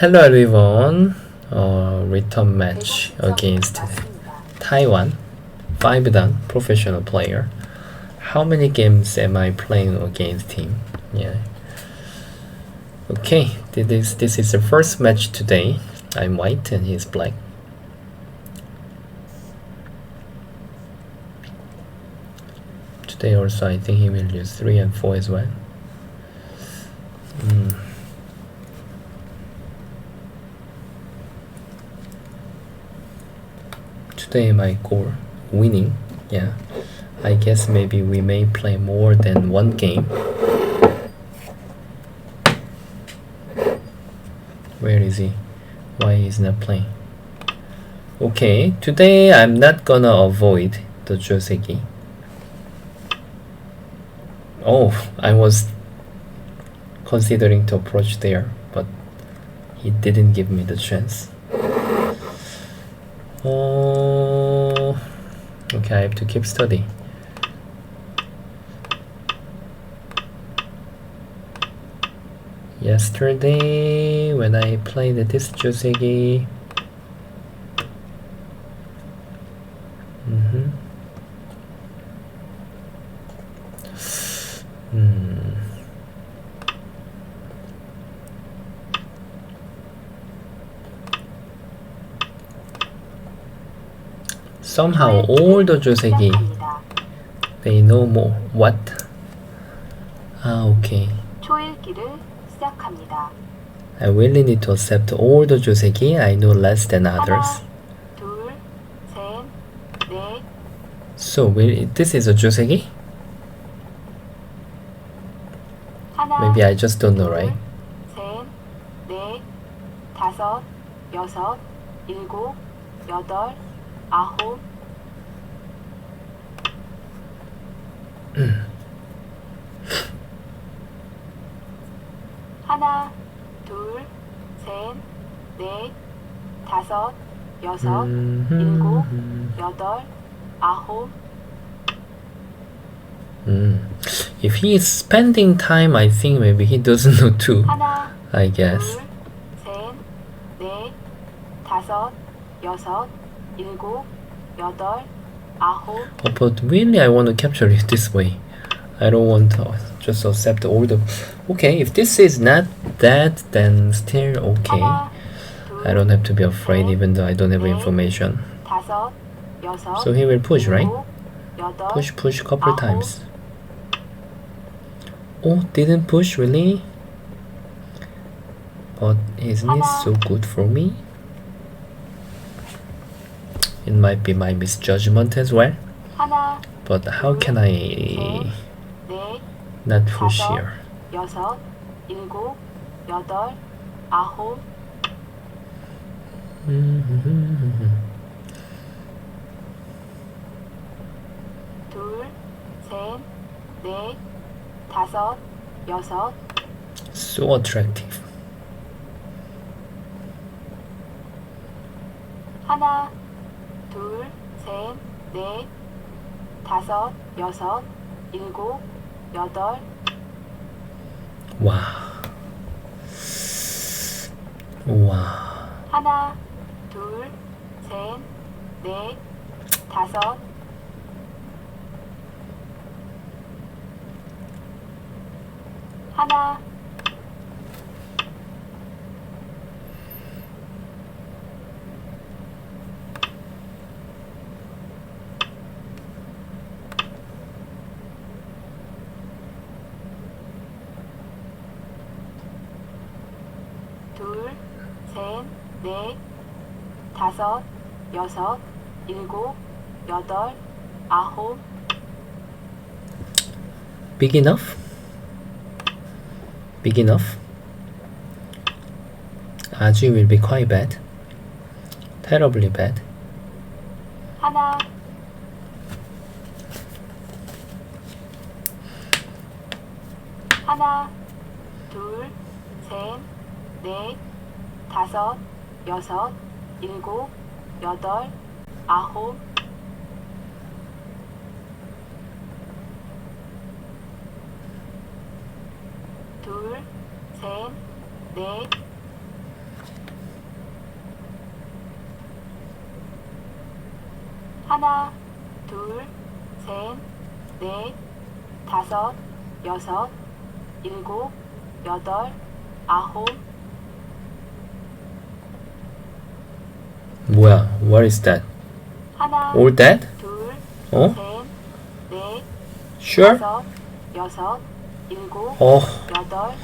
Hello everyone. Return match against Taiwan. 5-dan professional player. How many games am I playing against him? Yeah. Okay, this is the first match today. I'm white and he's black. Today also I think he will use 3 and 4 as well. Today my goal, winning. Yeah, I guess maybe we may play more than one game. Where is he? Why he's not playing? Okay, today I'm not gonna avoid the Joseki. Oh, I was considering to approach there, but he didn't give me the chance. Oh, okay, I have to keep study. Yesterday, when I played this Joseki, somehow all the Joseki, they know more. What? Okay. I really need to accept all the Joseki. I know less than others. So this is a Joseki? Maybe I just don't know, right? 하나, 둘, 셋, 넷, 다섯, 여섯, 일곱, 여덟, 아홉. If he is spending time, I think maybe he doesn't know too. 하나, I guess. 둘, 셋, 넷, 다섯, 여섯, 일곱, 여덟, 아홉. Oh, but really I want to capture it this way. I don't want to just accept all the... Okay, if this is not that, then still okay. 하나, I don't have to be afraid even though I don't have information. 다섯, 여섯, So he will push, right? 일곱, 여덟, Push couple 아홉. times. Oh, didn't push, really? But isn't it so good for me? It might be my misjudgment as well. 하나, But how can I 넷, not push 다섯, here? 여섯, 일곱, 여덟, 아홉. 둘, 셋, 넷, 다섯, 여섯. So attractive. 하나, 둘, 셋, 넷, 다섯, 여섯, 일곱, 여덟. Wow. Wow. 하나, 둘, 셋, 넷, 다섯. 하나, 둘, 셋, 넷, 다섯, 여섯, 일곱, 여덟, 아홉. Big enough? Big enough? Aji will be quite bad. Terribly bad. 하나, 하나, 둘, 셋, 넷, 다섯, 여섯, 일곱, 여덟, 아홉. 둘, 셋, 넷, 하나, 둘, 셋, 넷, 다섯, 여섯, 일곱, 여덟, 아홉. 뭐야? What is that? 하나, All that? 둘, 어? 셋, 넷, Sure? 다섯, 여섯, 일곱, 어. 여덟.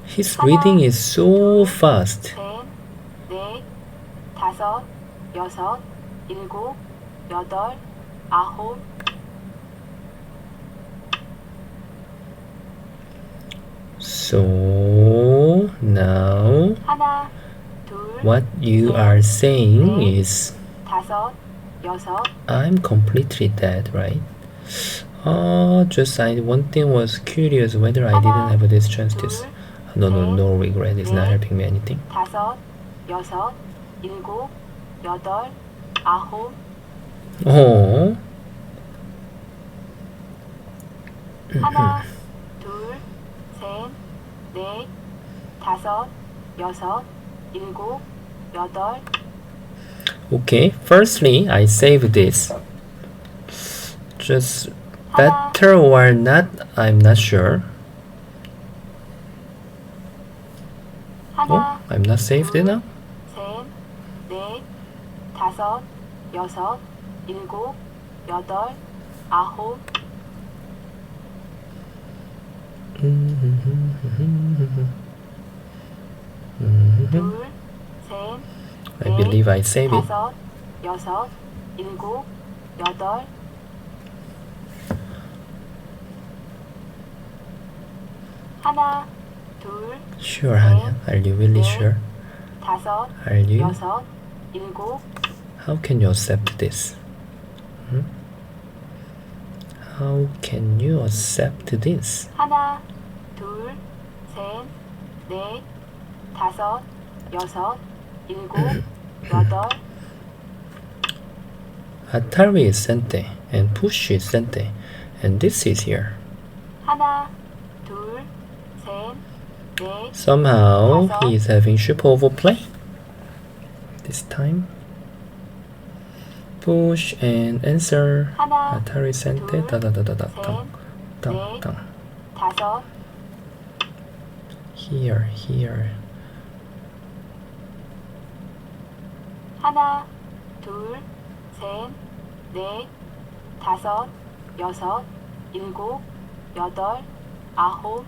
His reading is so fast. 셋, 넷, 다섯, 여섯, 일곱, 여덟, 아홉. So now 하나, 둘, what you are saying is 다섯, 여섯. I'm completely dead, right? Just one thing was curious whether I didn't have this chance to. No regret. It's not helping me anything. 다섯, 여섯, 일곱, 여덟, 아홉. Oh. 하나, 둘, 셋, 넷, 다섯, 여섯, 일곱, 여덟. Okay. Firstly, I save this. Just better or not, I'm not sure. 하나, I'm not saved enough. 셋, 넷, 다섯, 여섯, 일곱, 여덟, 아홉. 둘, 셋, I believe I save it. 다섯, 여섯, 일곱, 여덟. 하나, 둘, Sure, honey. Are you really sure? 다섯, Are you? 여섯, 일곱. How can you accept this? How can you accept this? 하나, 둘, 셋, 넷, 다섯, 여섯, 일곱, 여덟. Atari is Sente and Push is Sente, and this is here. 하나, 둘, 셋, 넷. Somehow he is having ship overplay. This time. Push and answer. 하나, Atari Sente. 둘, 다다다다다. 셋, 땅. 땅. 넷, 땅. 다섯. Here. 하나, 둘, 셋, 넷, 다섯, 여섯, 일곱, 여덟, 아홉.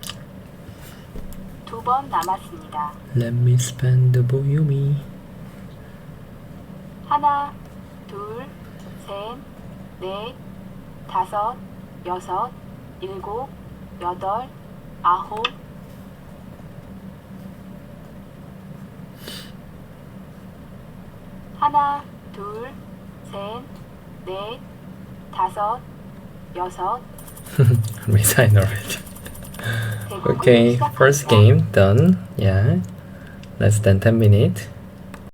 두 번 남았습니다. Let me spend the boyumi. 하나, 둘, 셋, 넷, 다섯, 여섯, 일곱, 여덟, 아홉. 하나, 둘, 셋, 넷, 다섯, 여섯. Resign already. Okay, first game done. Yeah, less than 10 minutes.